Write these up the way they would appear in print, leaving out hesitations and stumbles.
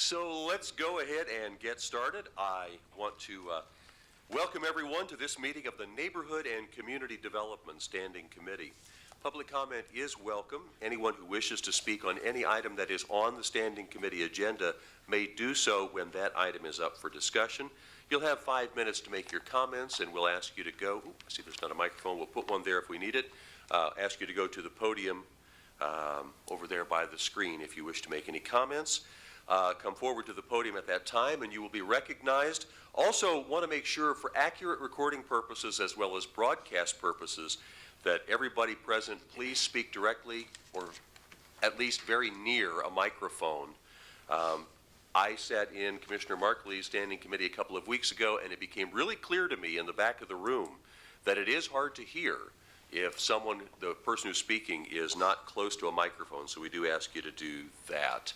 So let's go ahead and get started. I want to welcome everyone to this meeting of the Neighborhood and Community Development Standing Committee. Public comment is welcome. Anyone who wishes to speak on any item that is on the Standing Committee agenda may do so when that item is up for discussion. You'll have 5 minutes to make your comments, and we'll ask you to go. Ooh, I see there's not a microphone. We'll put one there if we need it. Ask you to go to the podium over there by the screen if you wish to make any comments. Come forward to the podium at that time and you will be recognized. Also want to make sure for accurate recording purposes as well as broadcast purposes that everybody present please speak directly or at least very near a microphone. I sat in Commissioner Markley's standing committee a couple of weeks ago and it became really clear to me in the back of the room that it is hard to hear if the person who's speaking is not close to a microphone, so we do ask you to do that.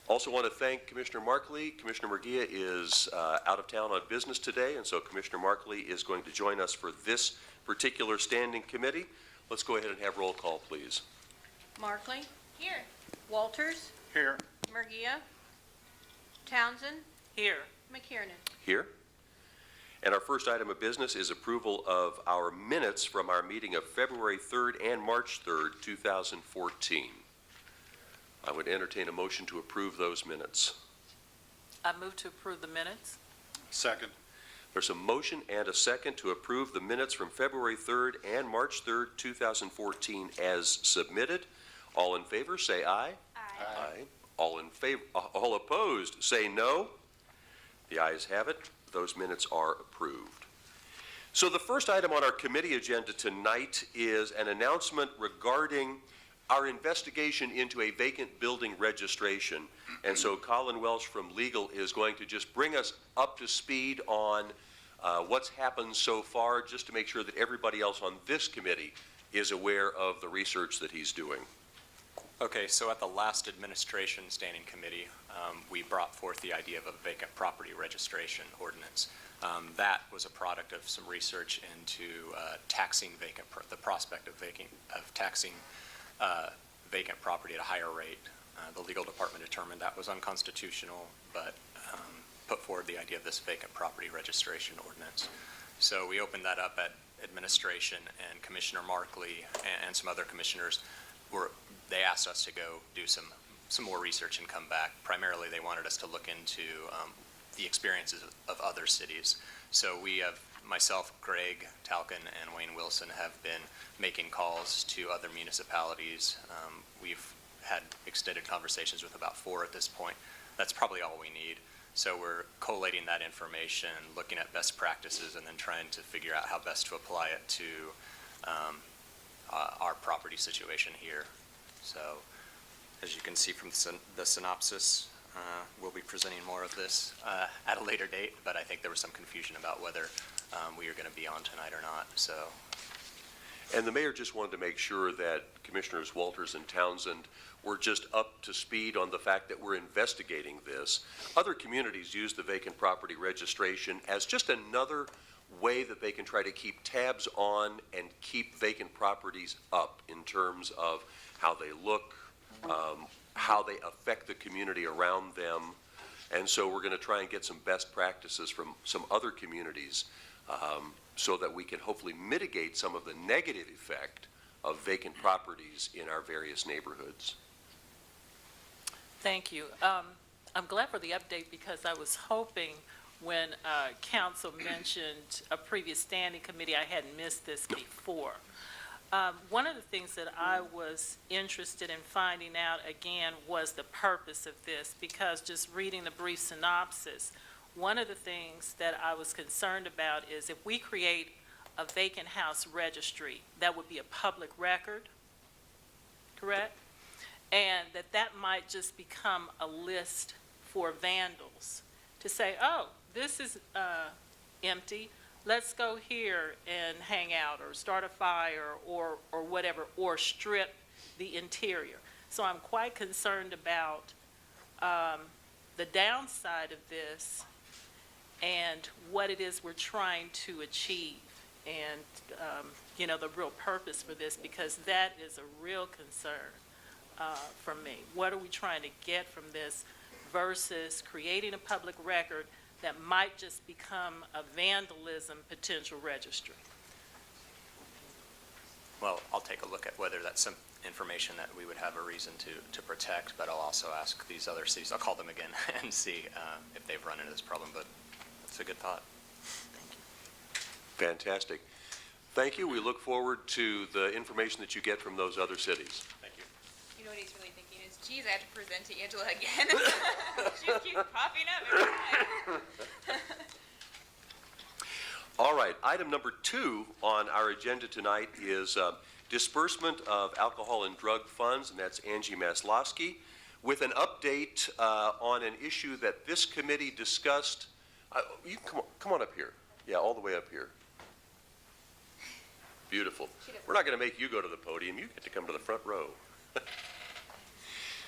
Also want to thank Commissioner Markley. Commissioner Murguia is out of town on business today, and so Commissioner Markley is going to join us for this particular standing committee. Let's go ahead and have roll call, please. Markley? Here. Walters? Here. Murguia? Townsend? Here. McKiernan? Here. And our first item of business is approval of our minutes from our meeting of February 3rd and March 3rd, 2014. I would entertain a motion to approve those minutes. I move to approve the minutes. Second. There's a motion and a second to approve the minutes from February 3rd and March 3rd, 2014 as submitted. All in favor, say aye. Aye. Aye. All opposed, say no. The ayes have it. Those minutes are approved. So the first item on our committee agenda tonight is an announcement regarding our investigation into a vacant building registration. And so Colin Welsh from Legal is going to just bring us up to speed on what's happened so far, just to make sure that everybody else on this committee is aware of the research that he's doing. Okay, so at the last administration standing committee, we brought forth the idea of a vacant property registration ordinance. That was a product of some research into taxing the prospect of taxing vacant property at a higher rate. The legal department determined that was unconstitutional, but put forward the idea of this vacant property registration ordinance. So we opened that up at administration, and Commissioner Markley and some other commissioners they asked us to go do some more research and come back. Primarily, they wanted us to look into the experiences of other cities. So we have, myself, Greg Talkin, and Wayne Wilson have been making calls to other municipalities. We've had extended conversations with about 4 at this point. That's probably all we need. So we're collating that information, looking at best practices, and then trying to figure out how best to apply it to our property situation here. So as you can see from the synopsis, we'll be presenting more of this at a later date, but I think there was some confusion about whether we are going to be on tonight or not. So. And the mayor just wanted to make sure that Commissioners Walters and Townsend were just up to speed on the fact that we're investigating this. Other communities use the vacant property registration as just another way that they can try to keep tabs on and keep vacant properties up in terms of how they look, how they affect the community around them. And so we're going to try and get some best practices from some other communities so that we can hopefully mitigate some of the negative effect of vacant properties in our various neighborhoods. Thank you. I'm glad for the update because I was hoping when council mentioned a previous standing committee, I hadn't missed this before. One of the things that I was interested in finding out again was the purpose of this, because just reading the brief synopsis, one of the things that I was concerned about is if we create a vacant house registry, that would be a public record, correct? And that might just become a list for vandals to say, oh, this is empty. Let's go here and hang out or start a fire or whatever, or strip the interior. So I'm quite concerned about the downside of this and what it is we're trying to achieve and, you know, the real purpose for this, because that is a real concern. from me? What are we trying to get from this versus creating a public record that might just become a vandalism potential registry? Well, I'll take a look at whether that's some information that we would have a reason to protect, but I'll also ask these other cities, I'll call them again and see if they've run into this problem, but it's a good thought. Fantastic. Thank you. We look forward to the information that you get from those other cities. Thank you. You know what he's really thinking is, geez, I have to present to Angela again. She just keeps popping up every time. All right, item number 2 on our agenda tonight is disbursement of alcohol and drug funds, and that's Angie Maslowski, with an update on an issue that this committee discussed. You come on up here. Yeah, all the way up here. Beautiful. We're not going to make you go to the podium. You get to come to the front row.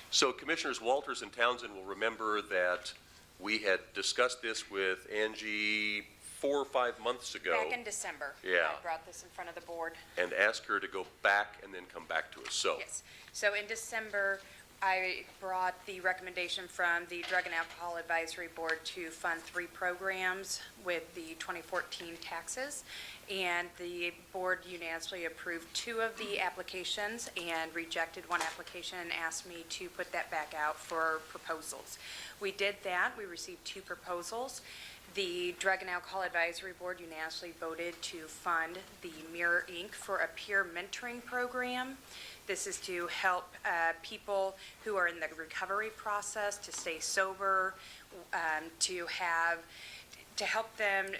So Commissioners Walters and Townsend will remember that we had discussed this with Angie 4 or 5 months ago. Back in December. Yeah. I brought this in front of the board. And asked her to go back and then come back to us. So, Yes. So in December, I brought the recommendation from the Drug and Alcohol Advisory Board to fund 3 programs with the 2014 taxes. And the board unanimously approved 2 of the applications and rejected 1 application and asked me to put that back out for proposals. We did that. We received 2 proposals. The Drug and Alcohol Advisory Board unanimously voted to fund the Mirror Inc. for a peer mentoring program. This is to help people who are in the recovery process to stay sober, to help them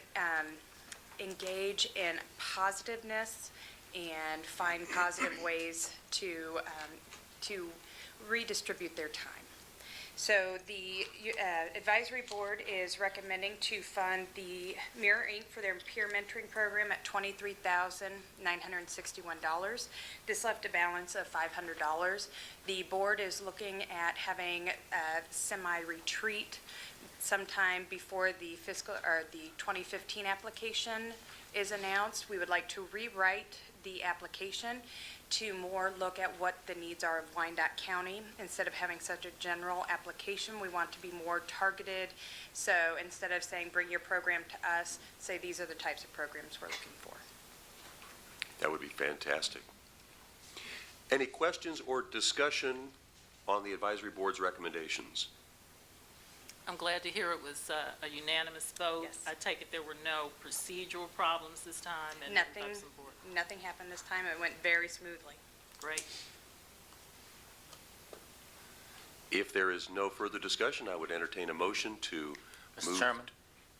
engage in positiveness and find positive ways to redistribute their time. So the advisory board is recommending to fund the Mirror Inc. for their peer mentoring program at $23,961. This left a balance of $500. The board is looking at having a semi-retreat sometime before the the 2015 application is announced. We would like to rewrite the application to more look at what the needs are of Wyandotte County. Instead of having such a general application, we want to be more targeted. So instead of saying, bring your program to us, say these are the types of programs we're looking for. that would be fantastic. Any questions or discussion on the advisory board's recommendations? I'm glad to hear it was a unanimous vote. Yes. I take it there were no procedural problems this time? And Nothing, everybody's on board. nothing happened this time. It went very smoothly. Great. If there is no further discussion, I would entertain a motion to Mr. move. Chairman?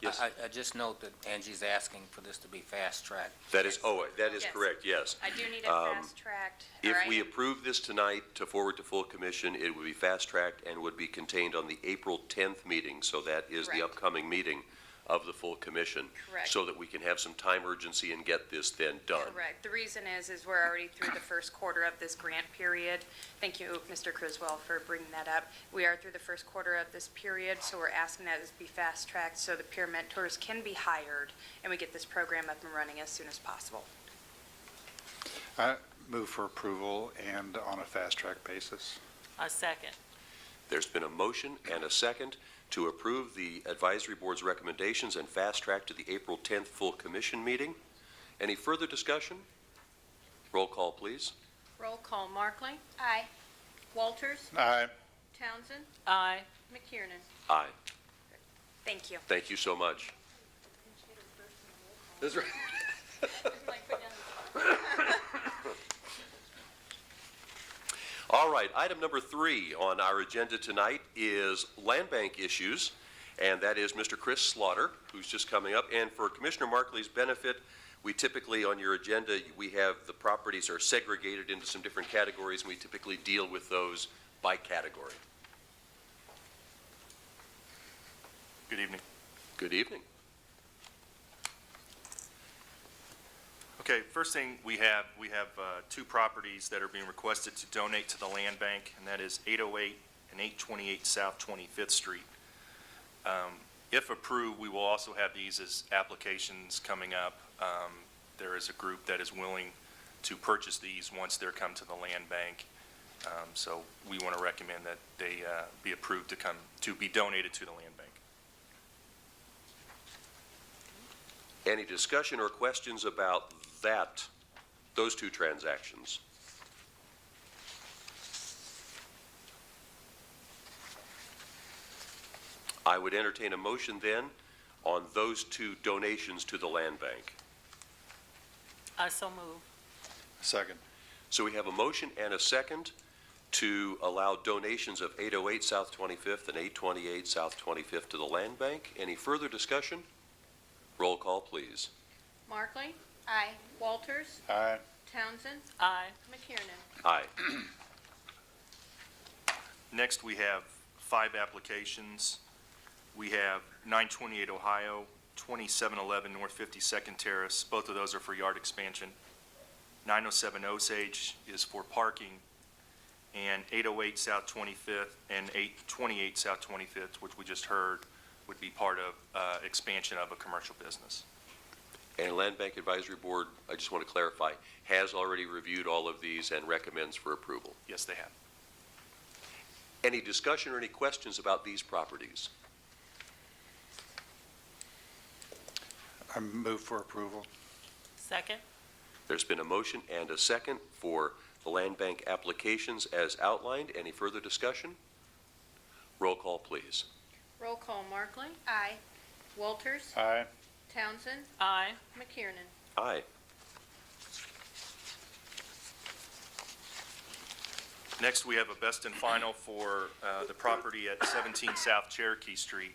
Yes, I just note that Angie's asking for this to be fast-tracked. that is Yes. correct, yes. I do need it fast-tracked. If we approve this tonight to forward to full commission, it would be fast-tracked and would be contained on the April 10th meeting, so that is the Correct. upcoming meeting of the full commission. Correct. So that we can have some time urgency and get this then done. Correct. The reason is we're already through the first quarter of this grant period. Thank you, Mr. Criswell, for bringing that up. We are through the first quarter of this period, so we're asking that this be fast-tracked so the peer mentors can be hired and we get this program up and running as soon as possible. I move for approval and on a fast-track basis. A second. There's been a motion and a second to approve the advisory board's recommendations and fast-track to the April 10th full commission meeting. Any further discussion? Roll call, please. Roll call, Markley. Aye. Walters. Aye. Townsend. Aye. McKiernan. Aye. Thank you. Thank you so much. That's right. All right, item number 3 on our agenda tonight is land bank issues, and that is Mr. Chris Slaughter, who's just coming up. And for Commissioner Markley's benefit, we typically, on your agenda, we have the properties are segregated into some different categories, and we typically deal with those by category. Good evening. Good evening. Okay, first thing we have 2 properties that are being requested to donate to the land bank, and that is 808 and 828 South 25th Street. If approved, we will also have these as applications coming up. There is a group that is willing to purchase these once they're come to the land bank. So we want to recommend that they be approved to be donated to the land bank. Any discussion or questions about those two transactions? I would entertain a motion then on those two donations to the land bank. I so move. Second. So we have a motion and a second to allow donations of 808 South 25th and 828 South 25th to the land bank. Any further discussion? Roll call, please. Markley, Aye. Walters, Aye. Townsend, Aye. McKiernan. Aye. Next, we have 5 applications. We have 928 Ohio, 2711 North 52nd Terrace. Both of those are for yard expansion. 907 Osage is for parking. And 808 South 25th and 828 South 25th, which we just heard, would be part of expansion of a commercial business. And Land Bank Advisory Board, I just want to clarify, has already reviewed all of these and recommends for approval. Yes, they have. Any discussion or any questions about these properties? I move for approval. Second? There's been a motion and a second for the land bank applications as outlined. Any further discussion? Roll call, please. Roll call, Markley, Aye. Walters, Aye. Townsend, Aye. McKiernan. Aye. Next, we have a best and final for the property at 17 South Cherokee Street.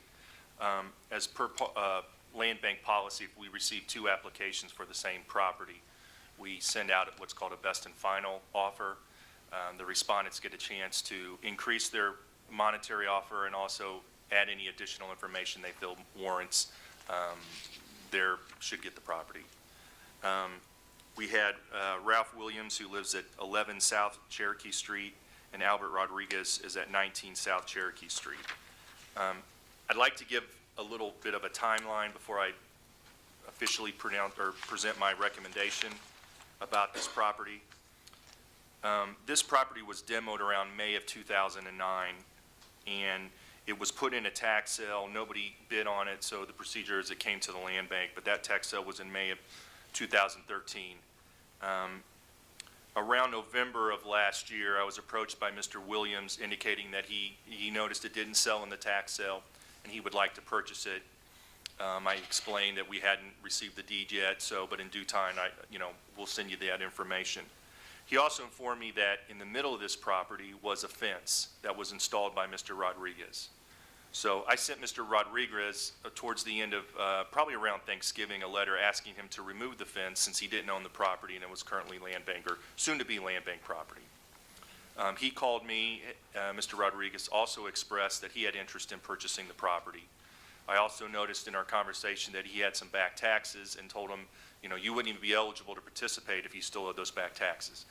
As per land bank policy, if we receive 2 applications for the same property, we send out what's called a best and final offer. The respondents get a chance to increase their monetary offer and also add any additional information they feel warrants should get the property. We had Ralph Williams, who lives at 11 South Cherokee Street, and Albert Rodriguez is at 19 South Cherokee Street. I'd like to give a little bit of a timeline before I officially present my recommendation about this property. This property was demoed around May of 2009, and it was put in a tax sale. Nobody bid on it, so the procedure is it came to the land bank, but that tax sale was in May of 2013. Around November of last year, I was approached by Mr. Williams indicating that he noticed it didn't sell in the tax sale and he would like to purchase it. I explained that we hadn't received the deed yet, but in due time, we'll send you that information. He also informed me that in the middle of this property was a fence that was installed by Mr. Rodriguez. So I sent Mr. Rodriguez towards the end of, probably around Thanksgiving, a letter asking him to remove the fence since he didn't own the property and it was currently land bank or soon to be land bank property. He called me, Mr. Rodriguez also expressed that he had interest in purchasing the property. I also noticed in our conversation that he had some back taxes and told him, you wouldn't even be eligible to participate if you still owed those back taxes.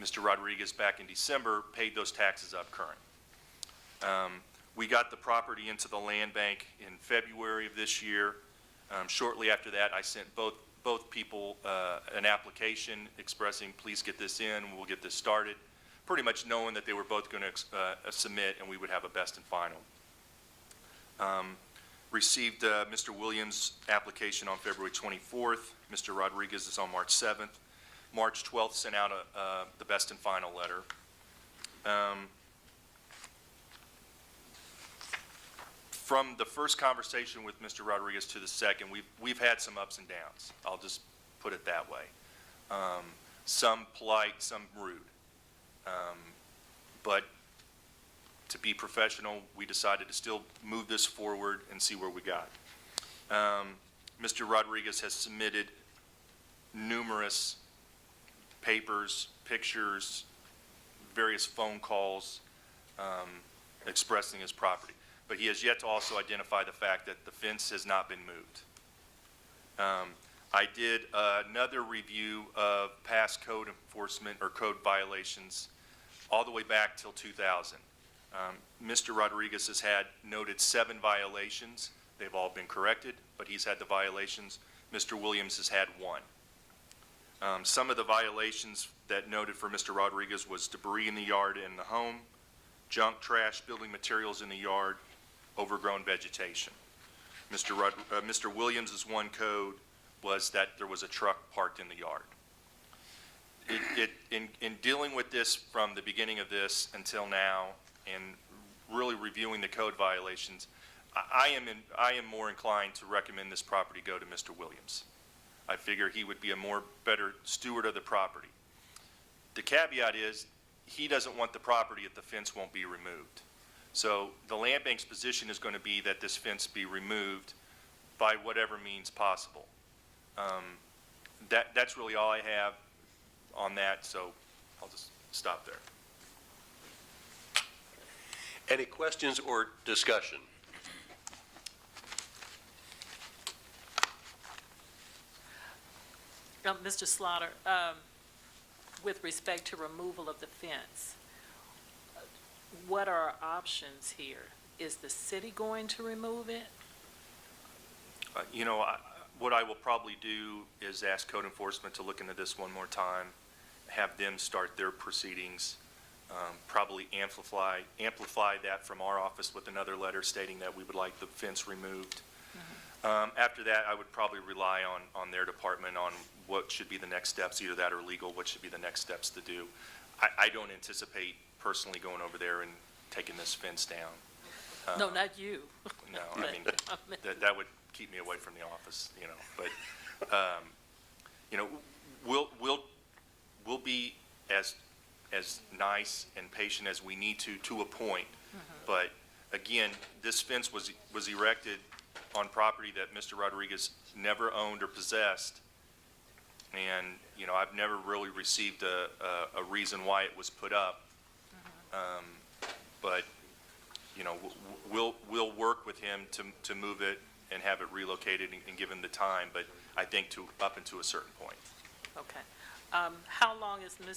Mr. Rodriguez, back in December, paid those taxes up current. We got the property into the land bank in February of this year. Shortly after that, I sent both people an application expressing, please get this in, we'll get this started, pretty much knowing that they were both going to submit and we would have a best and final. Received Mr. Williams' application on February 24th. Mr. Rodriguez is on March 7th. March 12th sent out the best and final letter. From the first conversation with Mr. Rodriguez to the second, we've had some ups and downs. I'll just put it that way. Some polite, some rude. But to be professional, we decided to still move this forward and see where we got. Mr. Rodriguez has submitted numerous papers, pictures, various phone calls expressing his property. But he has yet to also identify the fact that the fence has not been moved. I did another review of past code enforcement or code violations all the way back till 2000. Mr. Rodriguez has had noted 7 violations. They've all been corrected, but he's had the violations. Mr. Williams has had 1. Some of the violations that noted for Mr. Rodriguez was debris in the yard and the home, junk, trash, building materials in the yard, overgrown vegetation. Mr. Williams's one code was that there was a truck parked in the yard. In dealing with this from the beginning of this until now, and really reviewing the code violations, I am more inclined to recommend this property go to Mr. Williams. I figure he would be a better steward of the property. The caveat is, he doesn't want the property if the fence won't be removed. So the land bank's position is going to be that this fence be removed by whatever means possible. That's really all I have on that, so I'll just stop there. Any questions or discussion? Mr. Slaughter, with respect to removal of the fence, what are our options here? Is the city going to remove it? What I will probably do is ask code enforcement to look into this one more time, have them start their proceedings, probably amplify that from our office with another letter stating that we would like the fence removed. After that, I would probably rely on their department on what should be the next steps, either that or legal, what should be the next steps to do. I don't anticipate personally going over there and taking this fence down. No, not you. No, I mean, that would keep me away from the office, but, we'll be as nice and patient as we need to a point. But again, this fence was erected on property that Mr. Rodriguez never owned or possessed. And, I've never really received a reason why it was put up. But, we'll work with him to move it and have it relocated and given the time, but I think up until a certain point. Okay. How long is would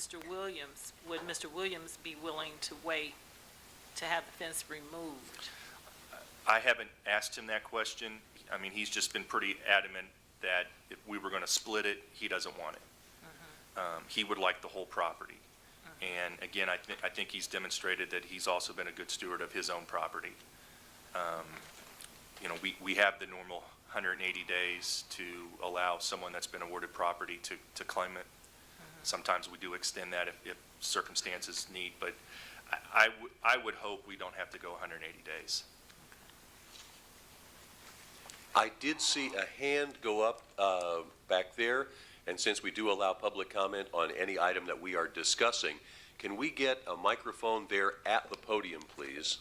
Mr. Williams be willing to wait to have the fence removed? I haven't asked him that question. I mean, he's just been pretty adamant that if we were going to split it, he doesn't want it. He would like the whole property. And again, I think he's demonstrated that he's also been a good steward of his own property. We have the normal 180 days to allow someone that's been awarded property to claim it. Sometimes we do extend that if circumstances need, but I would hope we don't have to go 180 days. I did see a hand go up back there, and since we do allow public comment on any item that we are discussing, can we get a microphone there at the podium, please?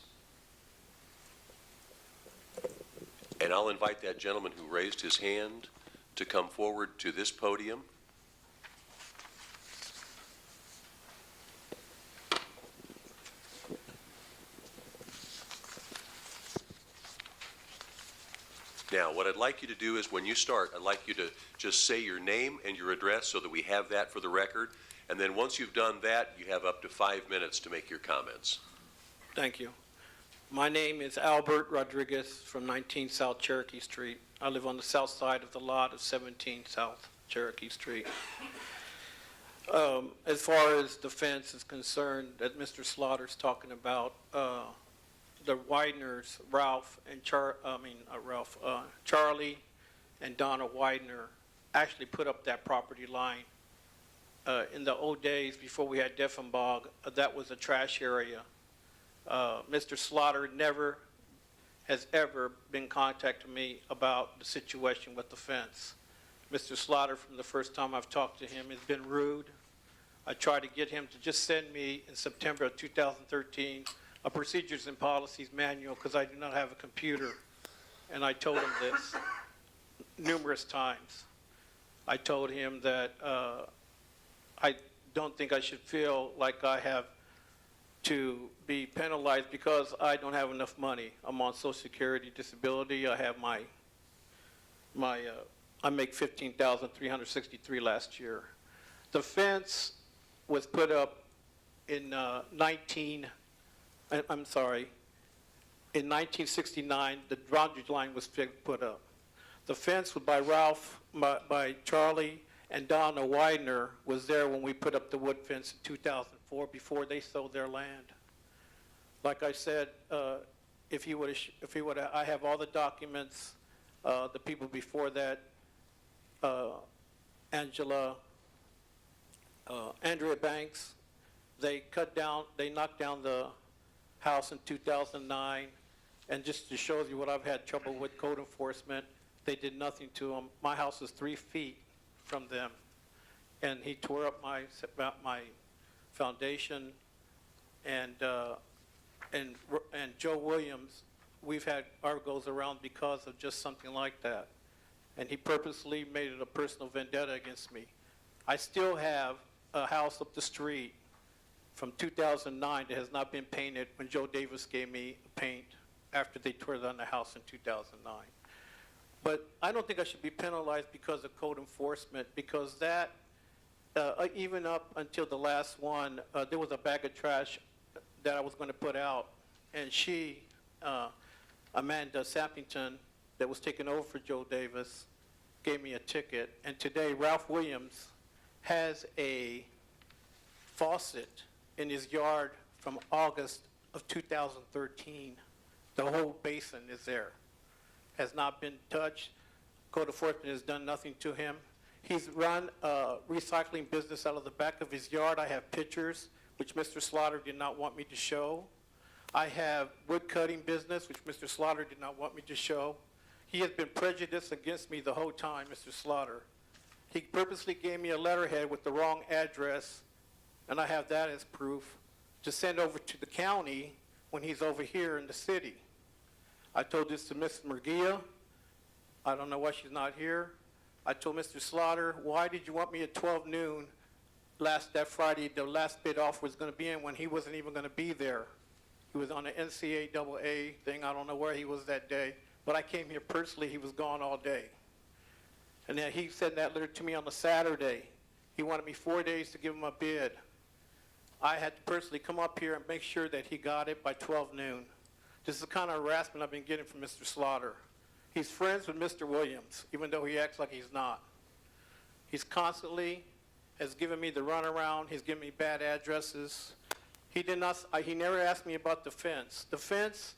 And I'll invite that gentleman who raised his hand to come forward to this podium. Now, what I'd like you to do is when you start, I'd like you to just say your name and your address so that we have that for the record. And then once you've done that, you have up to 5 minutes to make your comments. Thank you. My name is Albert Rodriguez from 19 South Cherokee Street. I live on the south side of the lot of 17 South Cherokee Street. As far as the fence is concerned that Mr. Slaughter's talking about, the Wideners, Charlie and Donna Widener actually put up that property line. In the old days before we had Deffenbach, that was a trash area. Mr. Slaughter never has ever been contacting me about the situation with the fence. Mr. Slaughter, from the first time I've talked to him, has been rude. I tried to get him to just send me in September of 2013 a procedures and policies manual because I do not have a computer. And I told him this numerous times. I told him that I don't think I should feel like I have to be penalized because I don't have enough money. I'm on Social Security disability. I have I make $15,363 last year. The fence was put up in 1969, the boundary line was put up. The fence was by Charlie and Donna Widener was there when we put up the wood fence in 2004 before they sold their land. Like I said, if he would have, I have all the documents, the people before that, Andrea Banks, they knocked down the house in 2009, and just to show you what I've had trouble with code enforcement, they did nothing to them. My house is 3 feet from them, and he tore up my foundation, and Joe Williams, we've had our goes around because of just something like that, and he purposely made it a personal vendetta against me. I still have a house up the street from 2009 that has not been painted when Joe Davis gave me paint after they tore down the house in 2009. But I don't think I should be penalized because of code enforcement, because that, even up until the last one, there was a bag of trash that I was going to put out, and she, Amanda Sappington, that was taking over for Joe Davis, gave me a ticket. And today, Ralph Williams has a faucet in his yard from August of 2013. The whole basin is there. Has not been touched. Code enforcement has done nothing to him. He's run a recycling business out of the back of his yard. I have pictures, which Mr. Slaughter did not want me to show. I have wood cutting business, which Mr. Slaughter did not want me to show. He has been prejudiced against me the whole time, Mr. Slaughter. He purposely gave me a letterhead with the wrong address, and I have that as proof, to send over to the county when he's over here in the city. I told this to Ms. Murguia. I don't know why she's not here. I told Mr. Slaughter, why did you want me at 12 noon that Friday, the last bid offer was going to be in, when he wasn't even going to be there? He was on an NCAA thing. I don't know where he was that day, but I came here personally. He was gone all day. And then he sent that letter to me on a Saturday. He wanted me 4 days to give him a bid. I had to personally come up here and make sure that he got it by 12 noon. This is the kind of harassment I've been getting from Mr. Slaughter. He's friends with Mr. Williams, even though he acts like he's not. He's constantly has given me the runaround. He's given me bad addresses. He never asked me about the fence. The fence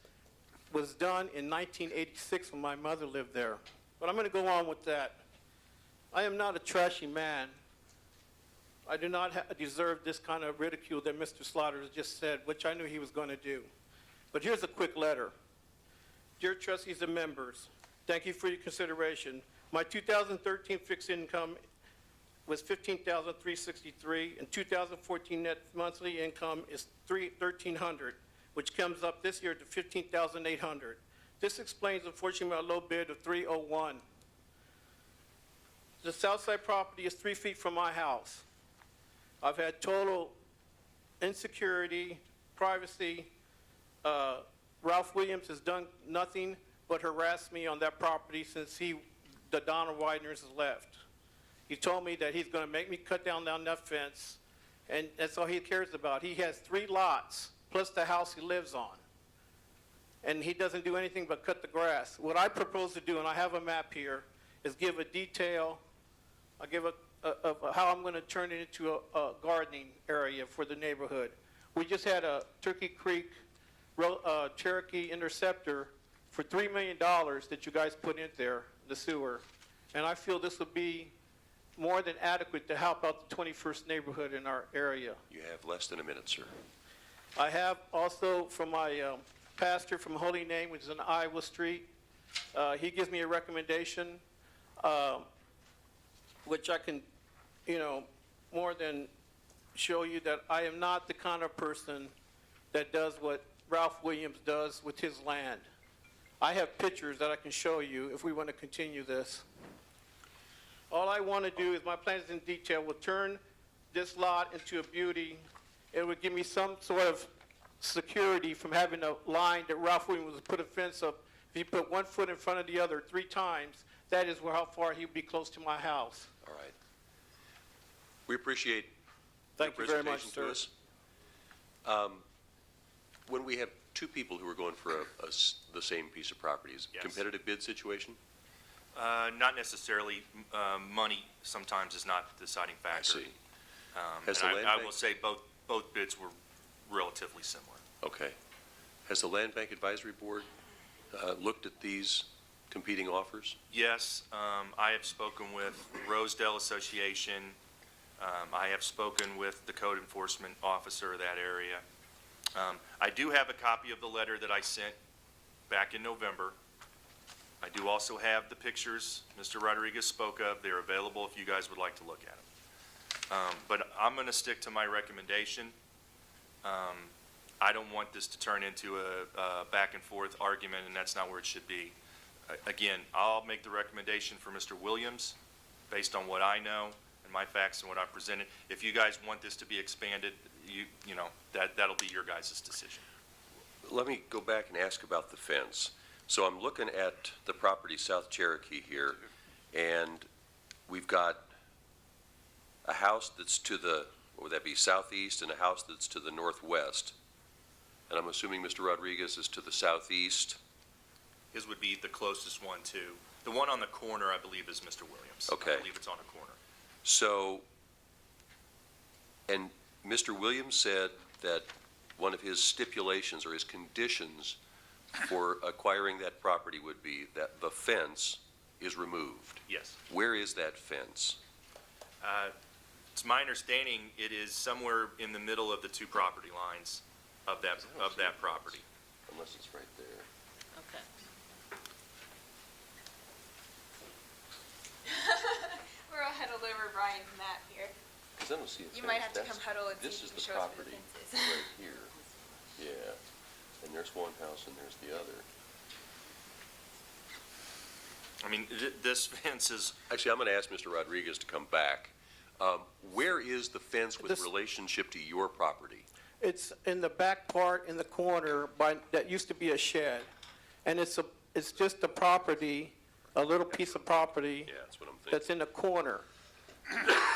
was done in 1986 when my mother lived there. But I'm going to go on with that. I am not a trashy man. I do not deserve this kind of ridicule that Mr. Slaughter has just said, which I knew he was going to do. But here's a quick letter. Dear trustees and members, thank you for your consideration. My 2013 fixed income was $15,363, and 2014 net monthly income is $1,300, which comes up this year to $15,800. This explains, unfortunately, my low bid of $301. The south side property is 3 feet from my house. I've had total insecurity, privacy. Ralph Williams has done nothing but harass me on that property since the Donna Widener's has left. He told me that he's going to make me cut down that fence, and that's all he cares about. He has 3 lots, plus the house he lives on, and he doesn't do anything but cut the grass. What I propose to do, and I have a map here, is give a detail. I'll give of how I'm going to turn it into a gardening area for the neighborhood. We just had a Turkey Creek Cherokee Interceptor for $3 million that you guys put in there, the sewer. And I feel this would be more than adequate to help out the 21st neighborhood in our area. You have less than a minute, sir. I have also from my pastor from Holy Name, which is on Iowa Street. He gives me a recommendation, which I can, more than show you that I am not the kind of person that does what Ralph Williams does with his land. I have pictures that I can show you if we want to continue this. All I want to do is, my plans in detail will turn this lot into a beauty. It would give me some sort of security from having a line that Ralph Williams would put a fence up. If you put 1 foot in front of the other 3 times, that is how far he would be close to my house. All right. We appreciate Thank your you very much, presentation to sir. us. When we have 2 people who are going for the same piece of property, is it a Yes. competitive bid situation? Not necessarily. Money sometimes is not the deciding I factor. see. Has And the land I bank- will say both bids were relatively similar. Okay. Has the Land Bank Advisory Board looked at these competing offers? Yes, I have spoken with Rosedale Association. I have spoken with the code enforcement officer of that area. I do have a copy of the letter that I sent back in November. I do also have the pictures Mr. Rodriguez spoke of. They're available if you guys would like to look at them. But I'm going to stick to my recommendation. I don't want this to turn into a back and forth argument, and that's not where it should be. Again, I'll make the recommendation for Mr. Williams based on what I know and my facts and what I presented. If you guys want this to be expanded, you know, that'll be your guys' decision. Let me go back and ask about the fence. So I'm looking at the property South Cherokee here, and we've got a house that's to the, what would that be, southeast, and a house that's to the northwest. And I'm assuming Mr. Rodriguez is to the southeast. His would be the closest one to, the one on the corner, I believe, is Mr. Williams. Okay. I believe it's on a corner. So, and Mr. Williams said that one of his stipulations or his conditions for acquiring that property would be that the fence is removed. Yes. Where is that fence? It's my understanding it is somewhere in the middle of the two property lines of that property. Unless it's right there. Okay. We're all huddled over Brian's map here. Because I don't see a fence. You might have to That's- come huddle and see This if is you the can show us where the property fence is. right here. Yeah. And there's one house and there's the other. I mean, this fence is, Actually, I'm going to ask Mr. Rodriguez to come back. Where is the fence with This- relationship to your property? It's in the back part in the corner by, that used to be a shed. And it's just a property, a little piece of property Yeah, that's what I'm thinking. that's in the corner.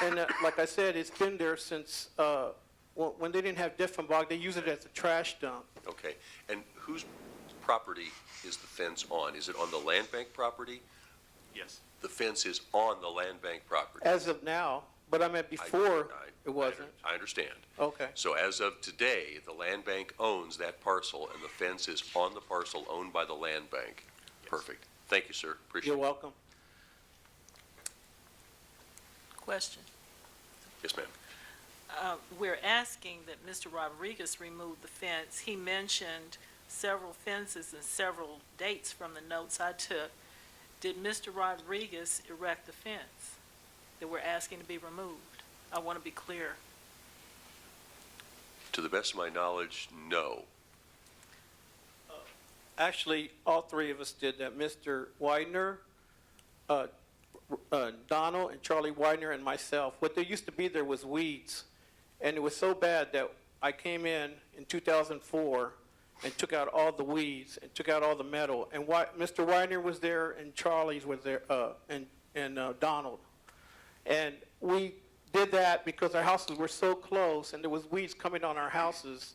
And like I said, it's been there since, when they didn't have Diffenbach, they used it as a trash dump. Okay. And whose property is the fence on? Is it on the land bank property? yes. The fence is on the land bank property. As of now, but I meant before, it wasn't. I understand. Okay. So as of today, the land bank owns that parcel, and the fence is on the parcel owned by the land bank. Perfect. Thank you, sir. Appreciate You're it. welcome. Question. Yes, ma'am. We're asking that Mr. Rodriguez remove the fence. He mentioned several fences and several dates from the notes I took. Did Mr. Rodriguez erect the fence that we're asking to be removed? I want to be clear. To the best of my knowledge, no. Actually, all three of us did that. Mr. Widener, Donald and Charlie Widener and myself. What there used to be there was weeds. And it was so bad that I came in 2004 and took out all the weeds and took out all the metal. And Mr. Widener was there and Charlie's was there, and Donald. And we did that because our houses were so close and there was weeds coming on our houses.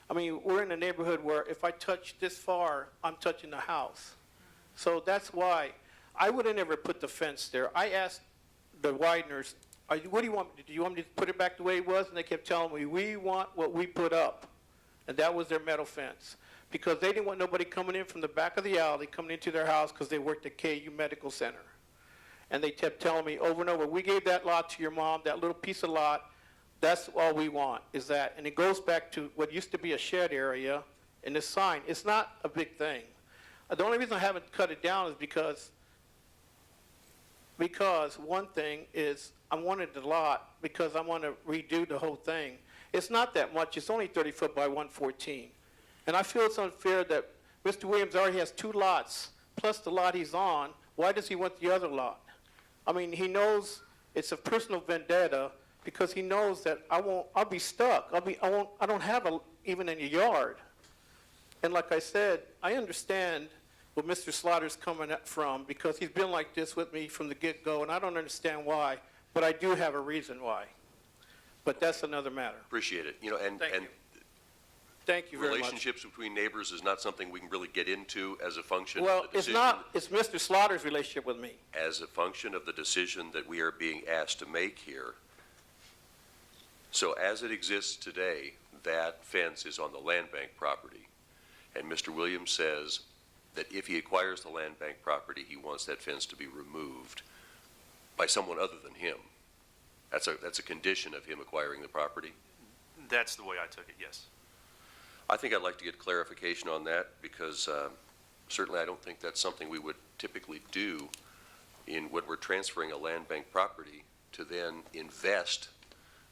I mean, we're in a neighborhood where if I touch this far, I'm touching the house. So that's why I would have never put the fence there. I asked the Wideners, what do you want? Do you want me to put it back the way it was? And they kept telling me, we want what we put up. And that was their metal fence. Because they didn't want nobody coming in from the back of the alley, coming into their house because they worked at KU Medical Center. And they kept telling me over and over, we gave that lot to your mom, that little piece of lot, that's all we want, is that. And it goes back to what used to be a shed area and this sign. It's not a big thing. The only reason I haven't cut it down is because one thing is I wanted the lot because I want to redo the whole thing. It's not that much. It's only 30 foot by 114. And I feel it's unfair that Mr. Williams already has two lots, plus the lot he's on. Why does he want the other lot? I mean, he knows it's a personal vendetta because he knows that I'll be stuck. I don't have even in a yard. And like I said, I understand where Mr. Slaughter's coming from because he's been like this with me from the get-go, and I don't understand why, but I do have a reason why. But that's another matter. Appreciate it. You know, and Thank you. Thank you very much. relationships between neighbors is not something we can really get into as a function of Well, the it's decision. not, it's Mr. Slaughter's relationship with me. As a function of the decision that we are being asked to make here. So as it exists today, that fence is on the land bank property. And Mr. Williams says that if he acquires the land bank property, he wants that fence to be removed by someone other than him. That's a condition of him acquiring the property. That's the way I took it, yes. I think I'd like to get clarification on that because certainly I don't think that's something we would typically do in when we're transferring a land bank property to then invest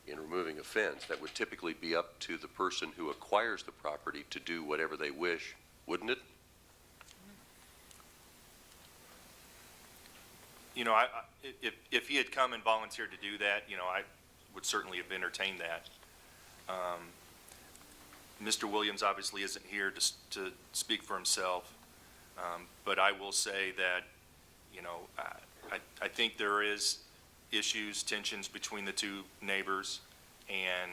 in removing a fence. That would typically be up to the person who acquires the property to do whatever they wish, wouldn't it? You know, if he had come and volunteered to do that, you know, I would certainly have entertained that. Mr. Williams obviously isn't here to speak for himself, but I will say that, you know, I think there is issues, tensions between the two neighbors, and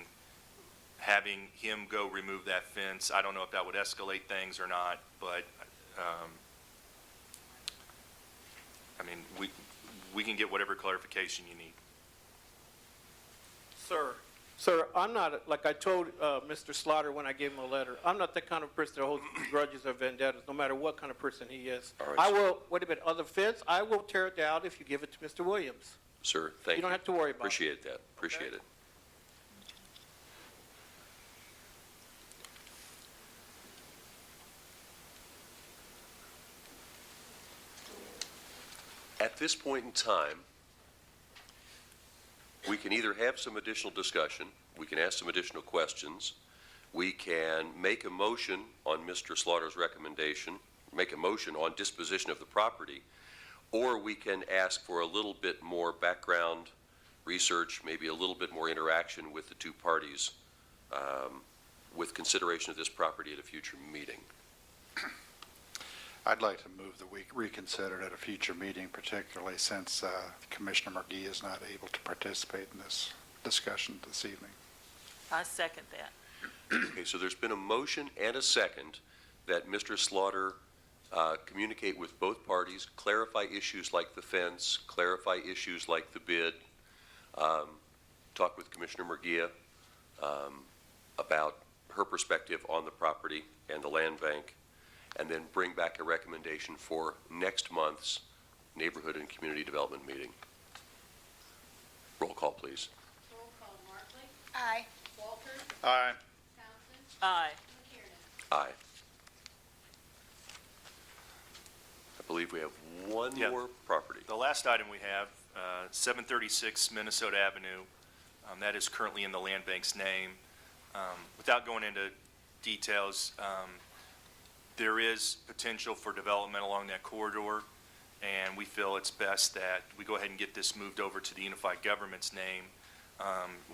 having him go remove that fence, I don't know if that would escalate things or not, but, I mean, we can get whatever clarification you need. Sir, I'm not, like I told Mr. Slaughter when I gave him a letter, I'm not the kind of person that holds grudges or vendettas, no matter what kind of person he is. All right, I sir. will, what about other fence? I will tear it down if you give it to Mr. Williams. Sir, thank you. You don't have to worry about it. Appreciate that. Appreciate it. At this point in time, we can either have some additional discussion, we can ask some additional questions, we can make a motion on Mr. Slaughter's recommendation, make a motion on disposition of the property, or we can ask for a little bit more background research, maybe a little bit more interaction with the two parties with consideration of this property at a future meeting. I'd like to move that we reconsider it at a future meeting, particularly since Commissioner McGee is not able to participate in this discussion this evening. I second that. Okay, so there's been a motion and a second that Mr. Slaughter communicate with both parties, clarify issues like the fence, clarify issues like the bid, talk with Commissioner Murguia about her perspective on the property and the land bank, and then bring back a recommendation for next month's Neighborhood and Community Development meeting. Roll call, please. Roll call, Markley, Aye. Walters, Aye. Townsend, Aye. McKiernan. Aye. I believe we have one Yeah. more property. The last item we have, 736 Minnesota Avenue, that is currently in the land bank's name. Without going into details, there is potential for development along that corridor, and we feel it's best that we go ahead and get this moved over to the unified government's name.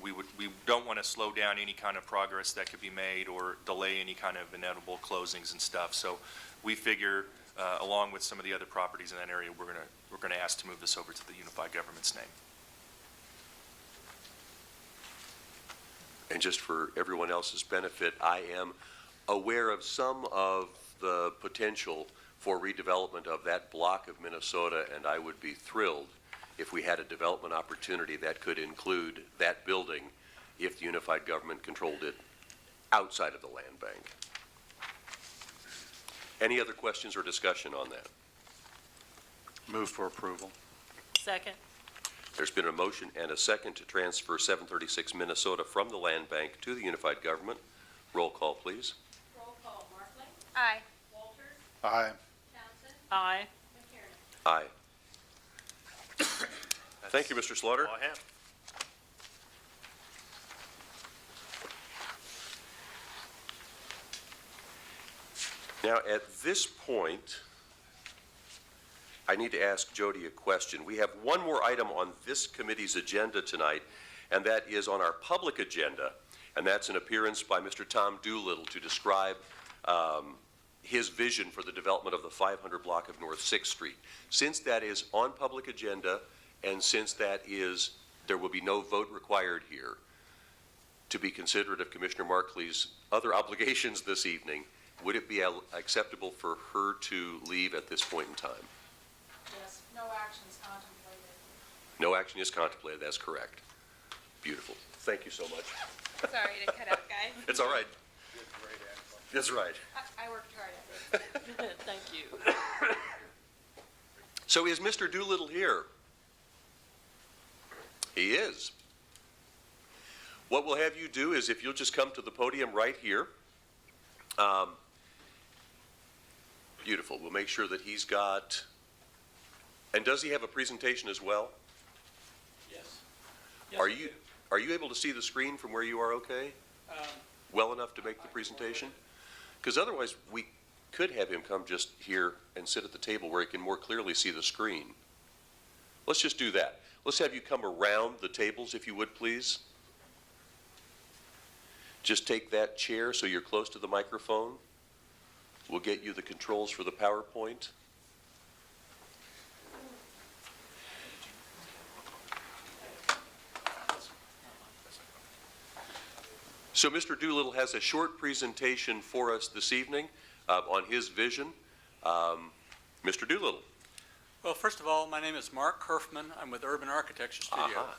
We don't want to slow down any kind of progress that could be made or delay any kind of inevitable closings and stuff. So we figure, along with some of the other properties in that area, we're going to ask to move this over to the unified government's name. And just for everyone else's benefit, I am aware of some of the potential for redevelopment of that block of Minnesota, and I would be thrilled if we had a development opportunity that could include that building if the unified government controlled it outside of the land bank. Any other questions or discussion on that? Move for approval. Second. There's been a motion and a second to transfer 736 Minnesota from the land bank to the unified government. Roll call, please. Roll call, Markley, Aye. Walters, Aye. Townsend, Aye. McKiernan. Aye. Thank you, Mr. Slaughter. All I have. Now, at this point, I need to ask Jody a question. We have one more item on this committee's agenda tonight, and that is on our public agenda, and that's an appearance by Mr. Tom Doolittle to describe his vision for the development of the 500 block of North 6th Street. Since that is on public agenda, and since that is, there will be no vote required here, to be considerate of Commissioner Markley's other obligations this evening, would it be acceptable for her to leave at this point in time? Yes, no action is contemplated. No action is contemplated, that's correct. Beautiful. Thank you so much. Sorry to cut out, guys. It's all right. That's right. I worked hard at it. Thank you. So is Mr. Doolittle here? He is. What we'll have you do is if you'll just come to the podium right here. Beautiful. We'll make sure that he's got, and does he have a presentation as well? Yes. Are you able to see the screen from where you are okay? Well enough to make the presentation? Because otherwise, we could have him come just here and sit at the table where he can more clearly see the screen. Let's just do that. Let's have you come around the tables, if you would, please. Just take that chair so you're close to the microphone. We'll get you the controls for the PowerPoint. So Mr. Doolittle has a short presentation for us this evening on his vision. Mr. Doolittle. Well, first of all, my name is Mark Kerfman. I'm with Urban Architecture Studio. Aha.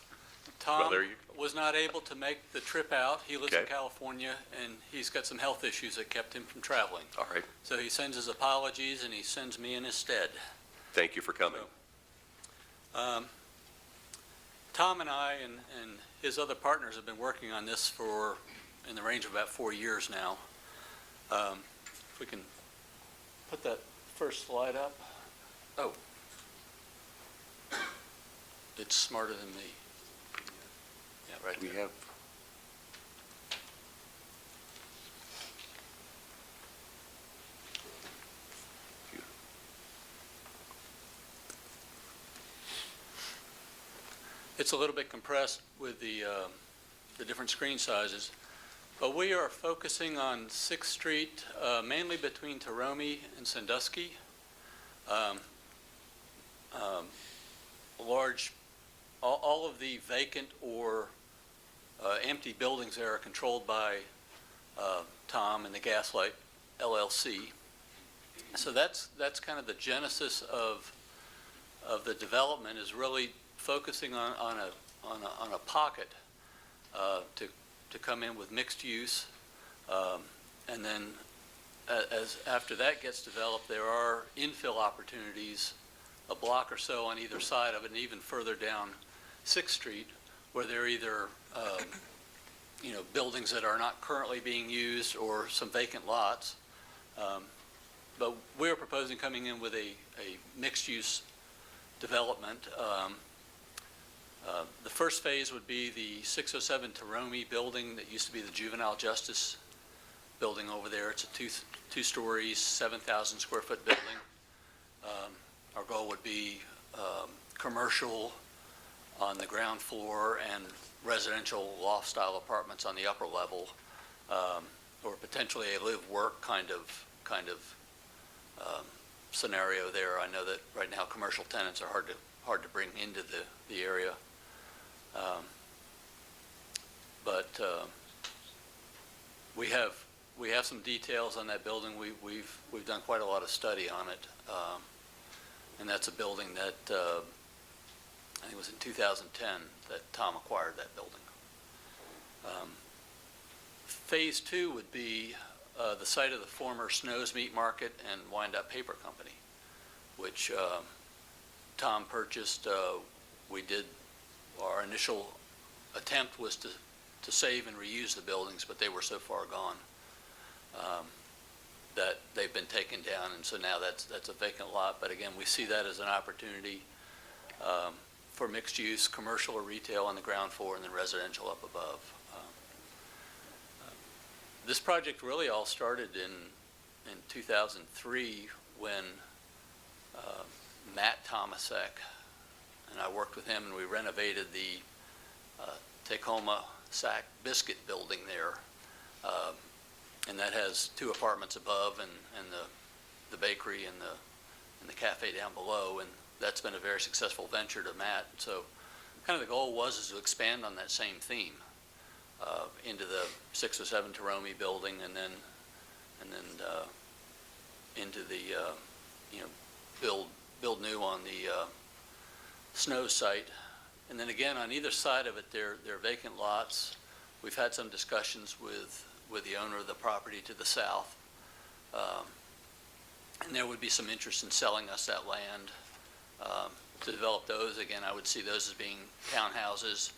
Tom Well, there you- was not able to make the trip out. He lives in Okay. California, and he's got some health issues that kept him from traveling. All right. So he sends his apologies, and he sends me in his stead. Thank you for coming. Tom and I and his other partners have been working on this for, in the range of about 4 years now. If we can put that first slide up. Oh. It's smarter than me. Yeah, right We there. have, It's a little bit compressed with the different screen sizes, but we are focusing on 6th Street, mainly between Taromie and Sandusky. All of the vacant or empty buildings there are controlled by Tom and the Gaslight LLC. So that's kind of the genesis of the development, is really focusing on a pocket to come in with mixed use, and then after that gets developed, there are infill opportunities a block or so on either side of it, and even further down 6th Street, where there are either buildings that are not currently being used or some vacant lots. But we're proposing coming in with a mixed-use development. The first phase would be the 607 Taromie building that used to be the Juvenile Justice building over there. It's a two stories, 7,000 square foot building. Our goal would be commercial on the ground floor and residential loft-style apartments on the upper level, or potentially a live-work kind of scenario there. I know that right now commercial tenants are hard to bring into the area. But we have some details on that building. We've done quite a lot of study on it, and that's a building that I think it was in 2010 that Tom acquired that building. Phase 2 would be the site of the former Snow's Meat Market and Wind-Up Paper Company, which Tom purchased. Our initial attempt was to save and reuse the buildings, but they were so far gone that they've been taken down, and so now that's a vacant lot. But again, we see that as an opportunity for mixed use, commercial or retail on the ground floor, and then residential up above. This project really all started in 2003 when Matt Tomasek and I worked with him, and we renovated the Tacoma Sack Biscuit building there. And that has 2 apartments above and the bakery and the cafe down below, and that's been a very successful venture to Matt. So kind of the goal was to expand on that same theme. into the 607 Taromie building, and then into the, build new on the Snow site. And then again, on either side of it, there are vacant lots. We've had some discussions with the owner of the property to the south. And there would be some interest in selling us that land. To develop those, again, I would see those as being townhouses.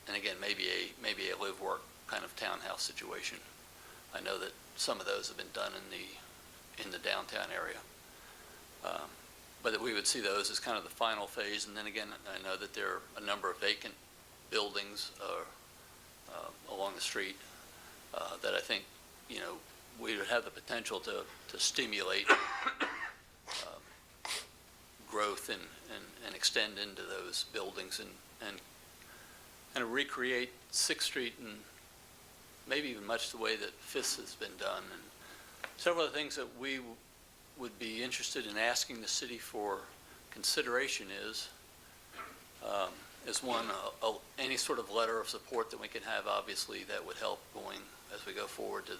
And again, maybe a live-work kind of townhouse situation. I know that some of those have been done in the downtown area. But that we would see those as kind of the final phase. And then again, I know that there are a number of vacant buildings along the street that I think, we would have the potential to stimulate growth and extend into those buildings and recreate 6th Street and maybe even much the way that 5th has been done. And several of the things that we would be interested in asking the city for consideration is one, any sort of letter of support that we can have, obviously, that would help going as we go forward to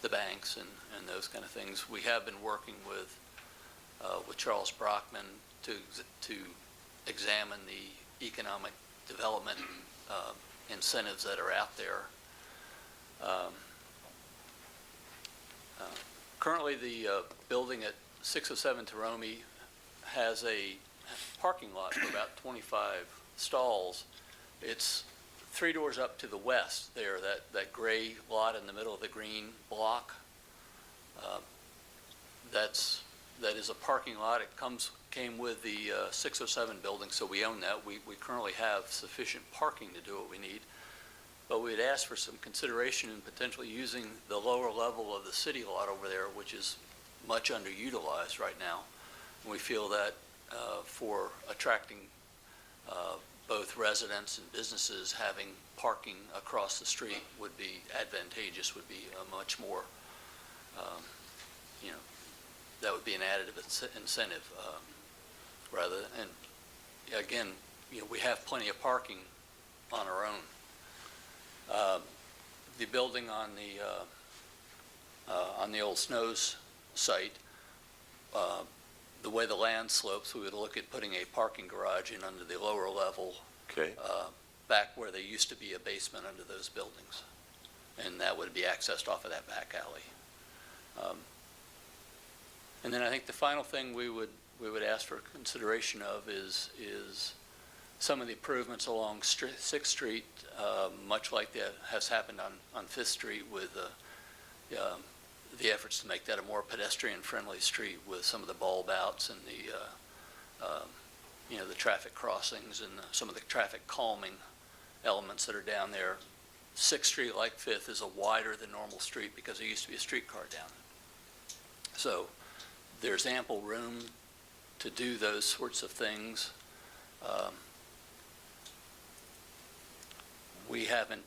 the banks and those kind of things. We have been working with Charles Brockman to examine the economic development incentives that are out there. Currently, the building at 607 Taromie has a parking lot for about 25 stalls. It's 3 doors up to the west there, that gray lot in the middle of the green block. That is a parking lot. It came with the 607 building, so we own that. We currently have sufficient parking to do what we need. But we'd ask for some consideration in potentially using the lower level of the city lot over there, which is much underutilized right now. And we feel that for attracting both residents and businesses, having parking across the street would be advantageous, would be a much more, that would be an additive incentive rather. And again, we have plenty of parking on our own. The building on the old Snows site, the way the land slopes, we would look at putting a parking garage in under the lower level. Okay. Back where there used to be a basement under those buildings. And that would be accessed off of that back alley. And then I think the final thing we would ask for consideration of is some of the improvements along 6th Street, much like that has happened on 5th Street with the efforts to make that a more pedestrian-friendly street with some of the bulb outs and the traffic crossings and some of the traffic calming elements that are down there. 6th Street, like 5th, is a wider than normal street because there used to be a streetcar down. So there's ample room to do those sorts of things. We haven't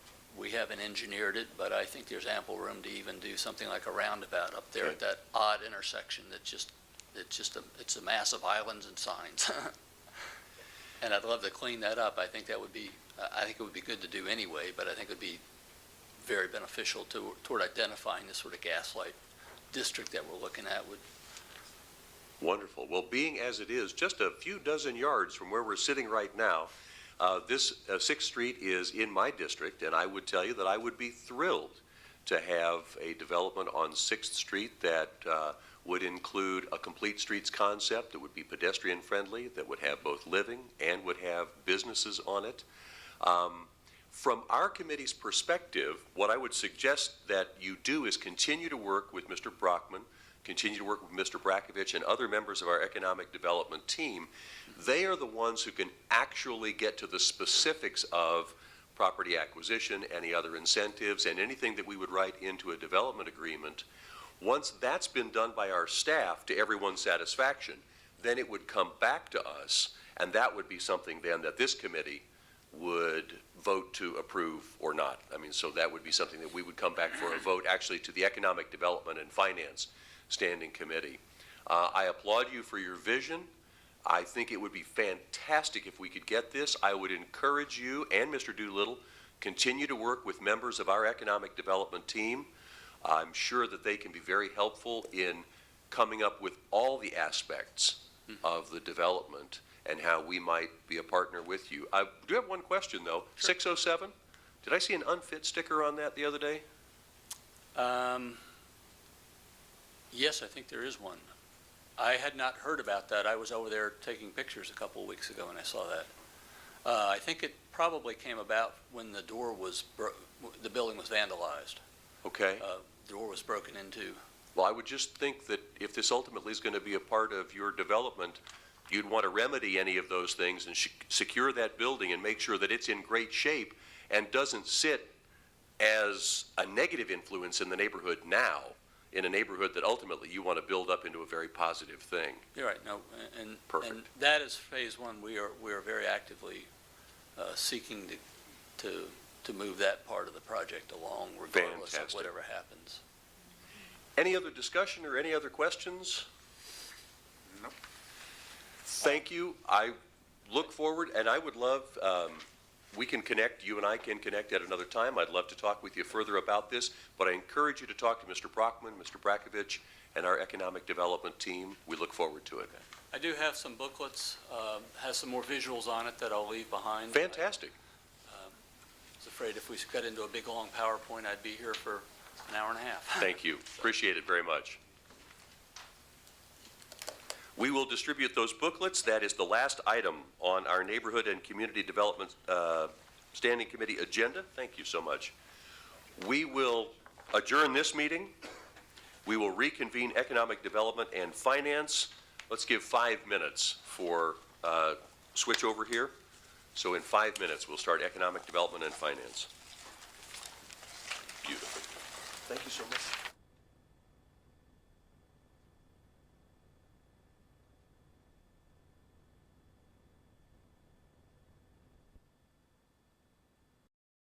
engineered it, but I think there's ample room to even do something like a roundabout up there at that odd intersection it's a mass of islands and signs. And I'd love to clean that up. I think it would be good to do anyway, but I think it would be very beneficial toward identifying this sort of gaslight district that we're looking at. Wonderful. Well, being as it is just a few dozen yards from where we're sitting right now, this 6th Street is in my district, and I would tell you that I would be thrilled to have a development on 6th Street that would include a complete streets concept that would be pedestrian friendly, that would have both living and would have businesses on it. From our committee's perspective, what I would suggest that you do is continue to work with Mr. Brockman, continue to work with Mr. Brakovich and other members of our economic development team. They are the ones who can actually get to the specifics of property acquisition, any other incentives, and anything that we would write into a development agreement. Once that's been done by our staff to everyone's satisfaction, then it would come back to us, and that would be something then that this committee would vote to approve or not. I mean, so that would be something that we would come back for a vote actually to the Economic Development and Finance Standing Committee. I applaud you for your vision. I think it would be fantastic if we could get this. I would encourage you and Mr. Doolittle continue to work with members of our economic development team. I'm sure that they can be very helpful in coming up with all the aspects of the development and how we might be a partner with you. I do have one question, though. 607, did I see an unfit sticker on that the other day? Yes, I think there is one. I had not heard about that. I was over there taking pictures a couple of weeks ago and I saw that. I think it probably came about when the door was, the building was vandalized. Okay. The door was broken into. Well, I would just think that if this ultimately is going to be a part of your development, you'd want to remedy any of those things and secure that building and make sure that it's in great shape and doesn't sit as a negative influence in the neighborhood now, in a neighborhood that ultimately you want to build up into a very positive thing. You're right, no, and Perfect. and that is phase one. We are very actively seeking to move that part of the project along regardless Fantastic. of whatever happens. Any other discussion or any other questions? Nope. Thank you. I look forward, and I would love, we can connect, you and I can connect at another time. I'd love to talk with you further about this, but I encourage you to talk to Mr. Brockman, Mr. Brakovich, and our economic development team. We look forward to it. I do have some booklets, has some more visuals on it that I'll leave behind. Fantastic. I was afraid if we got into a big, long PowerPoint, I'd be here for an hour and a half. Thank you. Appreciate it very much. We will distribute those booklets. That is the last item on our Neighborhood and Community Development Standing Committee agenda. Thank you so much. We will adjourn this meeting. We will reconvene Economic Development and Finance. Let's give 5 minutes for switch over here. So in 5 minutes, we'll start Economic Development and Finance. Beautiful. Thank you so much.